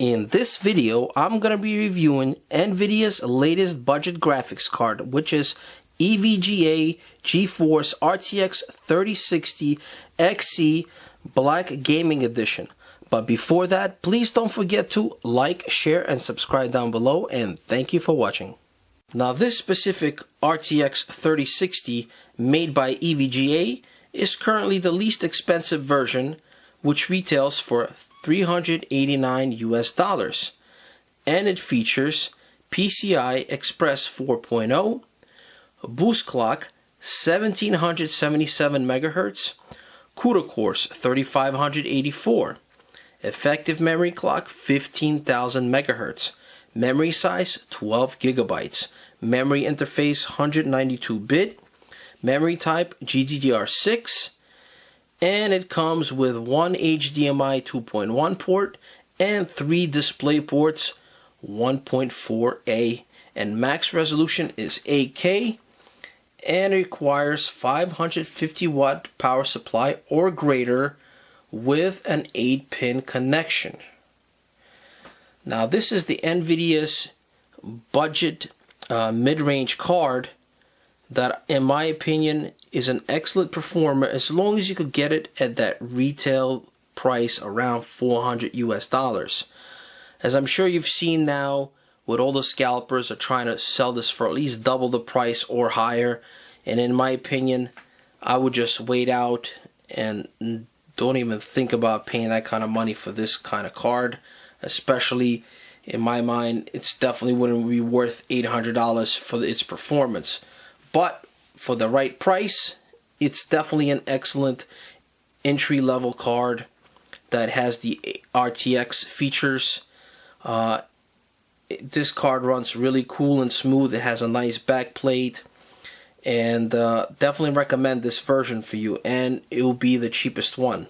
In this video, I'm going to be reviewing Nvidia's latest budget graphics card, which is Evga GeForce RTX 3060 XE Black Gaming Edition. But before that, please don't forget to like, share, and subscribe down below, and thank you for watching. Now, this specific RTX 3060 made by Evga is currently the least expensive version, which retails for $389 US, and it features PCI Express 4.0, boost clock 1777 MHz, CUDA cores 3584, effective memory clock 15,000 MHz, memory size 12 GB, memory interface 192-bit, memory type GDDR6, and it comes with one HDMI 2.1 port and 3 display ports 1.4A, and max resolution is 8K, and it requires 550 watt power supply or greater with an 8-pin connection. Now, this is the Nvidia's budget mid-range card that, in my opinion, is an excellent performer as long as you could get it at that retail price around $400 US. As I'm sure you've seen now, with all the scalpers are trying to sell this for at least double the price or higher, and in my opinion, I would just wait out and don't even think about paying that kind of money for this kind of card. Especially, in my mind, it's definitely wouldn't be worth $800 for its performance. But for the right price, it's definitely an excellent entry-level card that has the RTX features. This card runs really cool and smooth. It has a nice back plate, and definitely recommend this version for you, and it will be the cheapest one.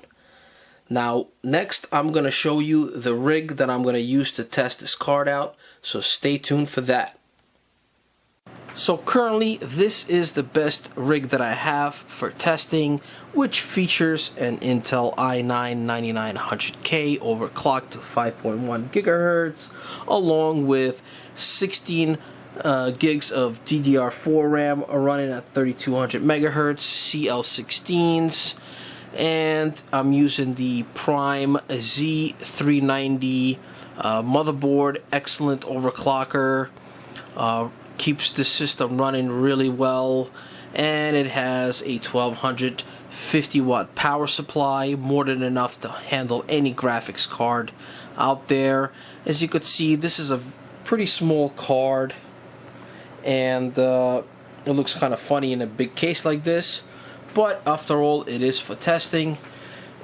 Now, next I'm going to show you the rig that I'm going to use to test this card out, so stay tuned for that. So currently, this is the best rig that I have for testing, which features an Intel i9-9900K overclocked to 5.1 GHz, along with 16 gigs of DDR4 RAM running at 3200 MHz, CL16s, and I'm using the Prime Z390 motherboard, excellent overclocker. Keeps the system running really well, and it has a 1250 watt power supply, more than enough to handle any graphics card out there. As you could see, this is a pretty small card, and it looks kind of funny in a big case like this, but after all, it is for testing,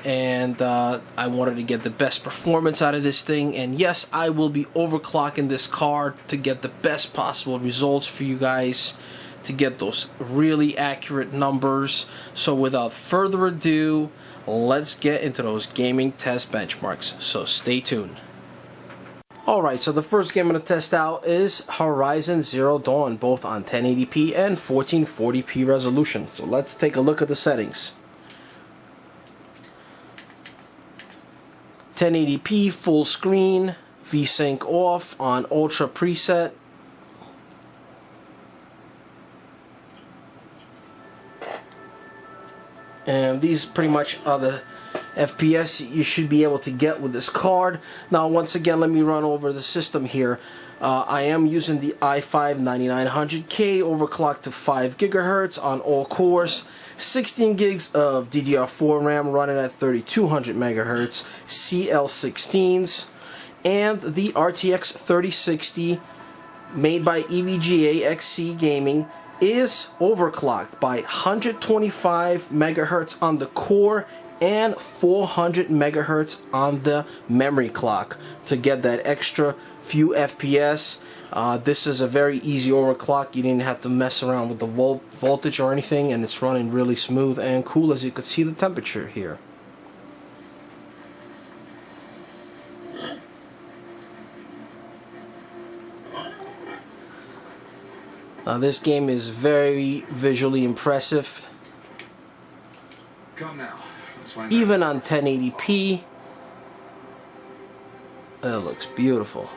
and I wanted to get the best performance out of this thing. And yes, I will be overclocking this card to get the best possible results for you guys, to get those really accurate numbers. So without further ado, let's get into those gaming test benchmarks, so stay tuned. Alright, so the first game I'm going to test out is Horizon Zero Dawn, both on 1080p and 1440p resolution. So let's take a look at the settings. 1080p full screen, VSync off on Ultra preset. And these pretty much are the FPS you should be able to get with this card. Now, once again, let me run over the system here. I am using the i5-9900K overclocked to 5 GHz on all cores. 16 gigs of DDR4 RAM running at 3200 MHz, CL16s, and the RTX 3060 made by Evga XE Gaming is overclocked by 125 MHz on the core and 400 MHz on the memory clock to get that extra few FPS. This is a very easy overclock. You didn't have to mess around with the voltage or anything, and it's running really smooth and cool, as you could see the temperature here. Now, this game is very visually impressive. Come now. Let's find Even on 1080p, That looks beautiful.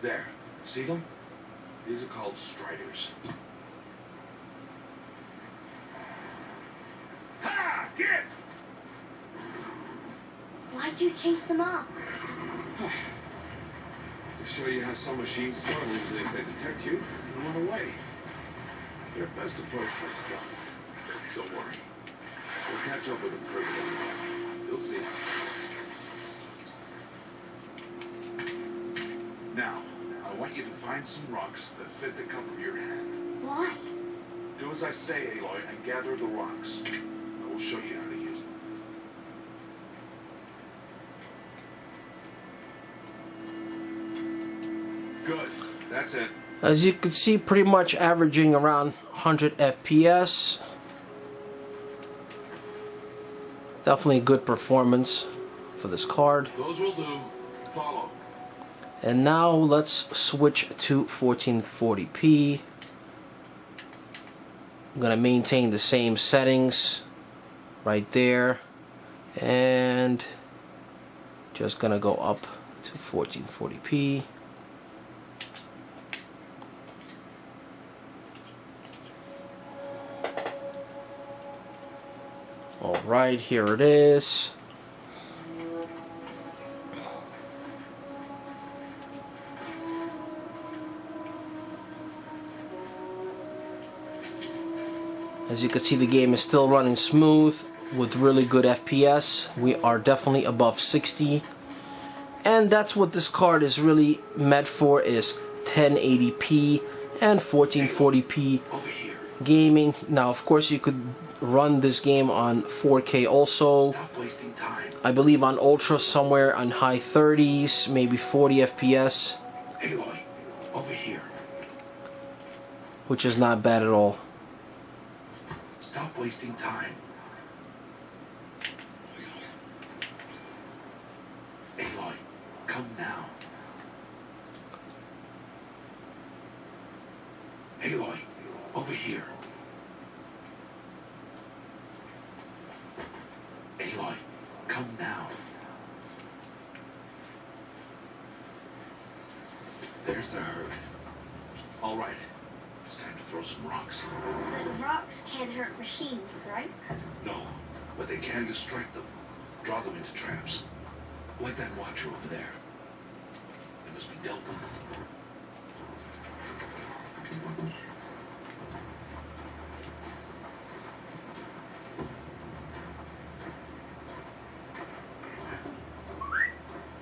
There. See them? These are called striders. Ha! Get! Why'd you chase them off? To show you how some machines startle if they detect you and run away. Their best approach was stealth. Don't worry. We'll catch up with them further. You'll see. Now, I want you to find some rocks that fit the cup of your hand. Why? Do as I say, Aloy, and gather the rocks. I will show you how to use them. Good. That's it. As you can see, pretty much averaging around 100 FPS. Definitely good performance for this card. Those will do. Follow. And now let's switch to 1440p. I'm going to maintain the same settings right there. And just going to go up to 1440p. Alright, here it is. As you can see, the game is still running smooth with really good FPS. We are definitely above 60. And that's what this card is really meant for, is 1080p and 1440p gaming. Now, of course, you could run this game on 4K also. Stop wasting time. I believe on Ultra somewhere on high 30s, maybe 40 FPS. Aloy, over here. Which is not bad at all. Stop wasting time. Aloy, come now. Aloy, over here. Aloy, come now. There's the herd. All right, it's time to throw some rocks. But rocks can't hurt machines, right? No, but they can distract them. Draw them into traps. Like that watcher over there. They must be dealt with.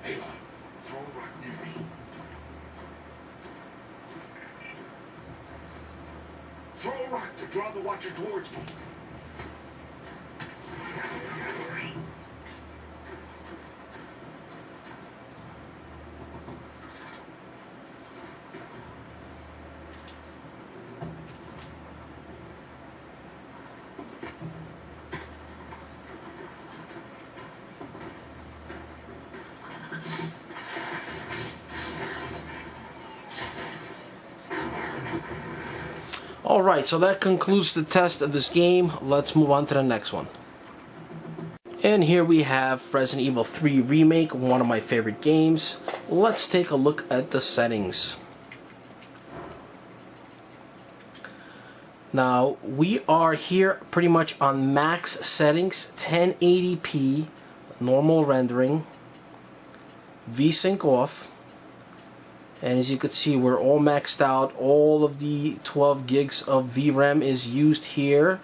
Aloy, throw a rock near me. Throw a rock to draw the watcher towards me. Alright, so that concludes the test of this game. Let's move on to the next one. And here we have Resident Evil 3 Remake, one of my favorite games. Let's take a look at the settings. Now, we are here pretty much on max settings, 1080p, normal rendering, VSync off. And as you can see, we're all maxed out. All of the 12 gigs of VRAM is used here.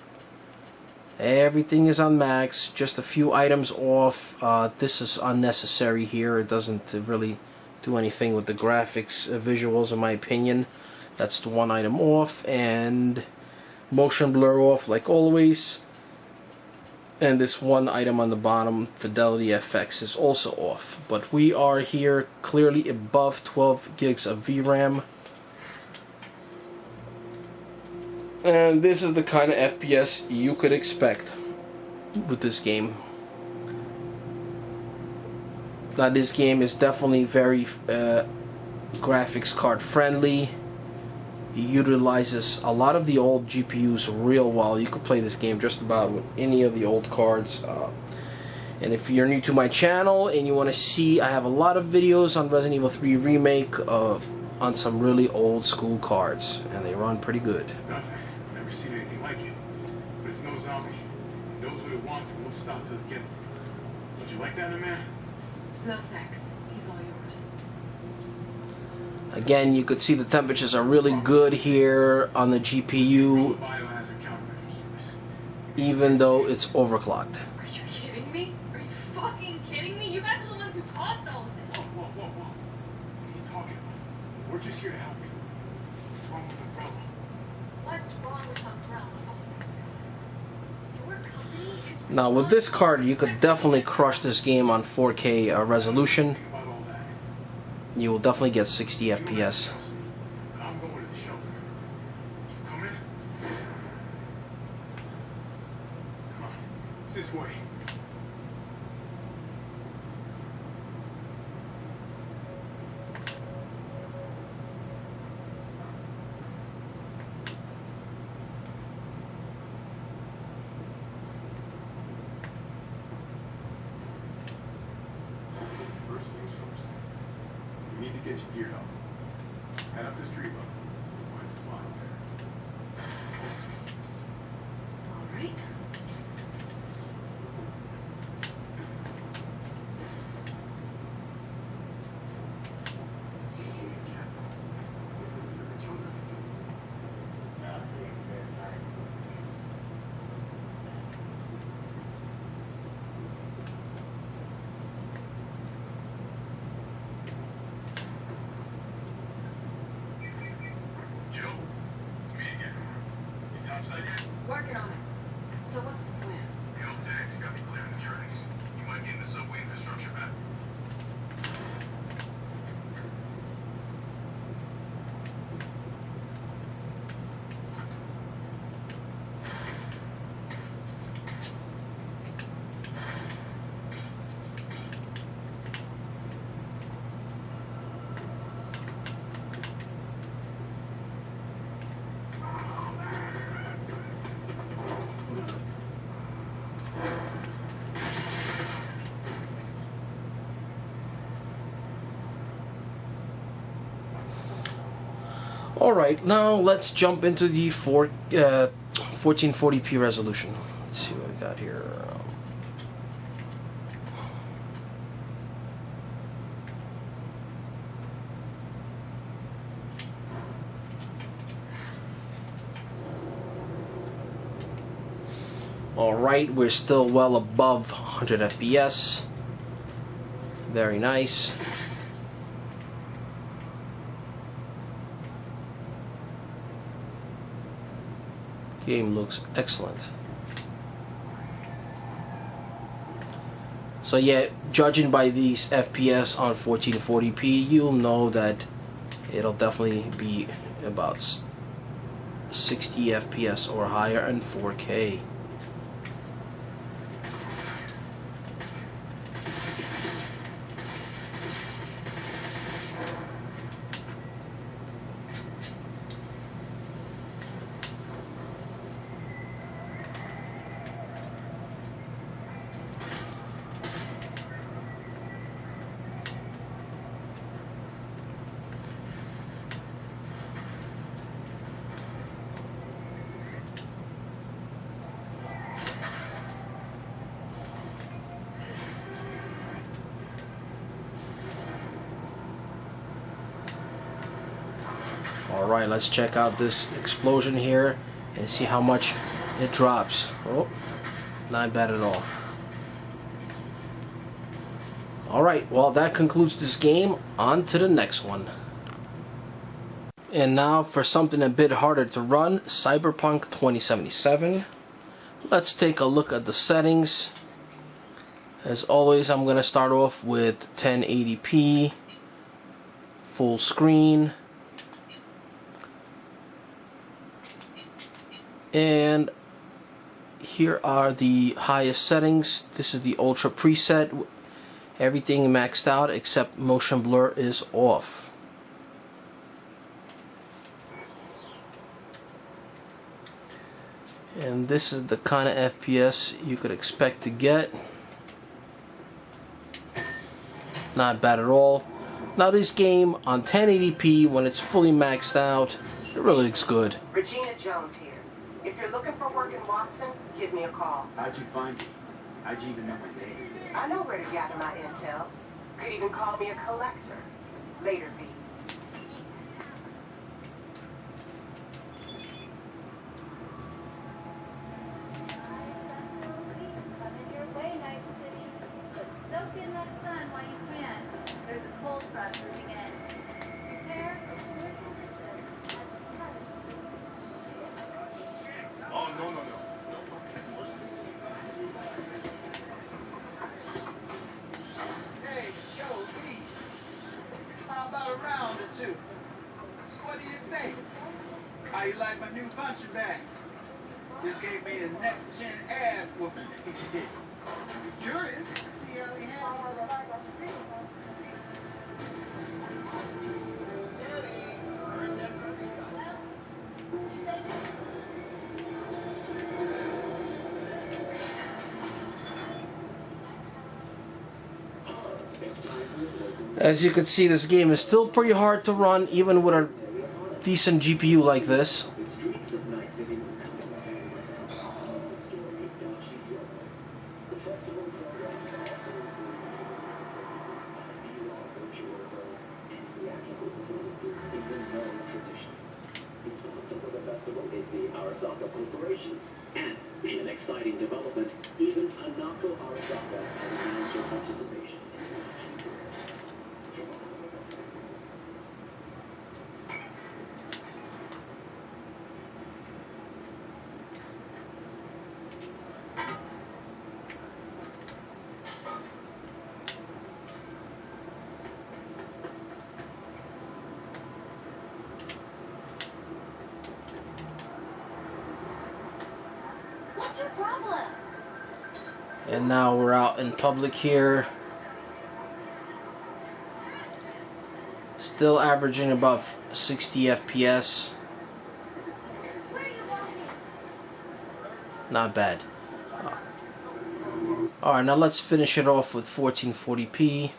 Everything is on max. Just a few items off. This is unnecessary here. It doesn't really do anything with the graphics, visuals, in my opinion. That's the one item off. And motion blur off like always. And this one item on the bottom, Fidelity FX, is also off. But we are here clearly above 12 gigs of VRAM. And this is the kind of FPS you could expect with this game. Now this game is definitely very graphics card friendly. It utilizes a lot of the old GPUs real well. You could play this game just about with any of the old cards. And if you're new to my channel and you want to see, I have a lot of videos on Resident Evil 3 Remake on some really old school cards, and they run pretty good. Nothing. Never seen anything like it. But it's no zombie. It knows what it wants and won't stop till it gets it. Don't you like that in a man? No thanks. He's all yours. Again, you could see the temperatures are really good here on the GPU, Biohazard countermeasure service. even though it's overclocked. Are you kidding me? Are you fucking kidding me? You guys are the ones who caused all of this. Whoa. What are you talking about? We're just here to help you. What's wrong with Umbrella? What's wrong with Umbrella? Your company is Now with this card, you could definitely crush this game on 4K resolution. Think about all that. You will definitely get 60 FPS. I'm going to the shelter. Come in. Come on. It's this way. First things first. We need to get you geared up. Head up the street level. Find supplies there. all right. Jill, it's me again. You topside yet? Working on it. So what's the plan? The old tax got me clearing the tracks. You might be in the subway infrastructure back. Alright, now let's jump into the 1440p resolution. Let's see what I got here. Alright, we're still well above 100 FPS. Very nice. Game looks excellent. So yeah, judging by these FPS on 1440p, you'll know that it'll definitely be about 60 FPS or higher in 4K. Alright, let's check out this explosion here and see how much it drops. Oh, not bad at all. Alright, well that concludes this game. On to the next one. And now for something a bit harder to run, Cyberpunk 2077. Let's take a look at the settings. As always, I'm going to start off with 1080p, full screen. And here are the highest settings. This is the Ultra preset, Everything maxed out except motion blur is off. And this is the kind of FPS you could expect to get. Not bad at all. Now this game on 1080p, when it's fully maxed out, it really looks good. Regina Jones here. If you're looking for work in Watson, give me a call. How'd you find me? How'd you even know my name? I know where to gather my intel. Could even call me a collector. Later, V. Coming your way, Night City. But soak in that sun while you can. There's a cold front moving in. Prepare for spiritual distance. Oh, no. Hey, yo, V. How about a round or two? What do you say? How you like my new punching bag? Just gave me a next-gen ass whooping. You curious to see how he handles it like on the field? As you can see, this game is still pretty hard to run even with a decent GPU like this. In an exciting development, even Hanako Arasaka has announced her participation in the action. What's your problem? And now we're out in public here. Still averaging above 60 FPS. Where are you walking? Not bad. Alright, now let's finish it off with 1440p.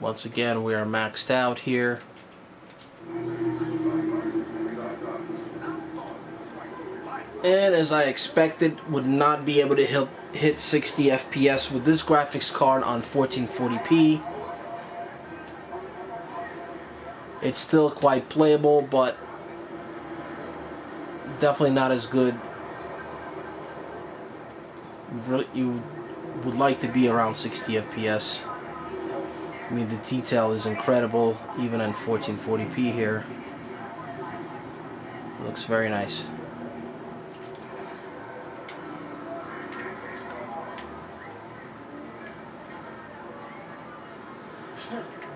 Once again, we are maxed out here. And as I expected, would not be able to hit 60 FPS with this graphics card on 1440p. It's still quite playable, but definitely not as good. You would like to be around 60 FPS. I mean, the detail is incredible, even on 1440p here. It looks very nice.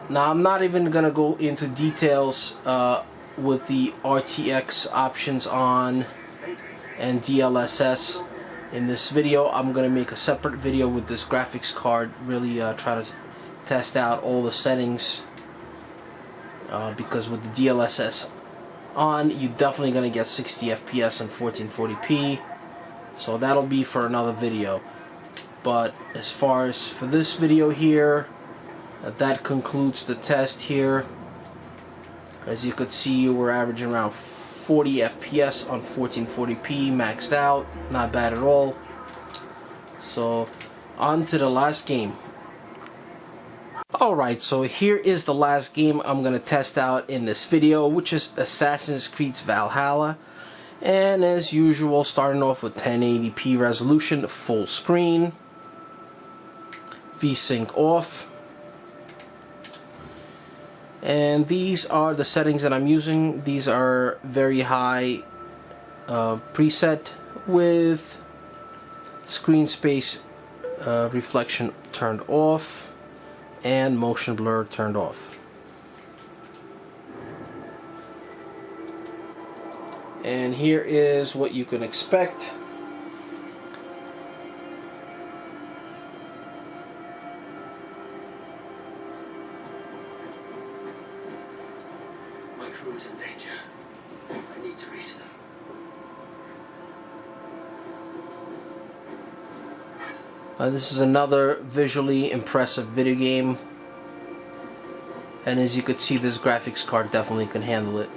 Now, I'm not even going to go into details with the RTX options on and DLSS in this video. I'm going to make a separate video with this graphics card, really try to test out all the settings, because with the DLSS on, you're definitely going to get 60 FPS and 1440p, so that'll be for another video. But as far as for this video here, that concludes the test here. As you could see, we're averaging around 40 FPS on 1440p maxed out, not bad at all. So on to the last game. Alright, so here is the last game I'm going to test out in this video, which is Assassin's Creed Valhalla. And as usual, starting off with 1080p resolution, full screen, VSync off. And these are the settings that I'm using. These are very high preset with screen space reflection turned off and motion blur turned off. And here is what you can expect. My crew is in danger. I need to reach them. This is another visually impressive video game. And as you could see, this graphics card definitely can handle it.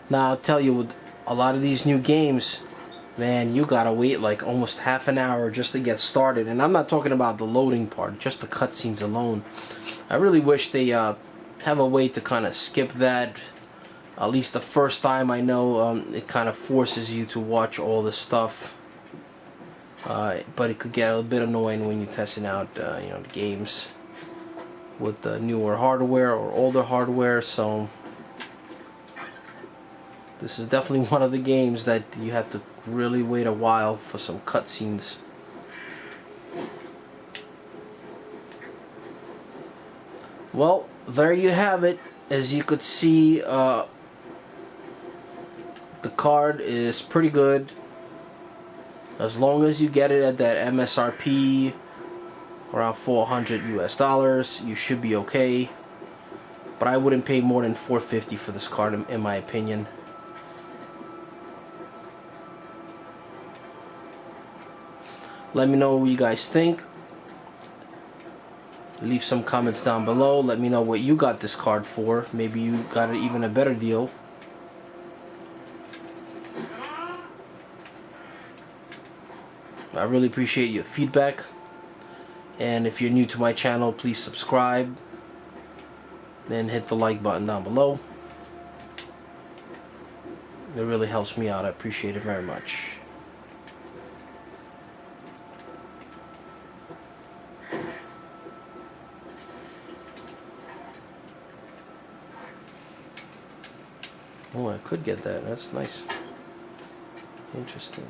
Now I'll tell you, with a lot of these new games, man, you gotta wait like almost half an hour just to get started. And I'm not talking about the loading part, just the cutscenes alone. I really wish they have a way to kind of skip that. At least the first time. I know it kind of forces you to watch all this stuff. But it could get a bit annoying when you're testing out you know, the games with the newer hardware or older hardware. So this is definitely one of the games that you have to really wait a while for some cutscenes. Well, there you have it. As you could see, the card is pretty good. As long as you get it at that MSRP around $400 US, you should be okay. But I wouldn't pay more than $450 for this card, in my opinion. Let me know what you guys think. Leave some comments down below. Let me know what you got this card for. Maybe you got it even a better deal. I really appreciate your feedback. And if you're new to my channel, please subscribe. Then hit the like button down below. It really helps me out. I appreciate it very much. Oh, I could get that. That's nice. Interesting.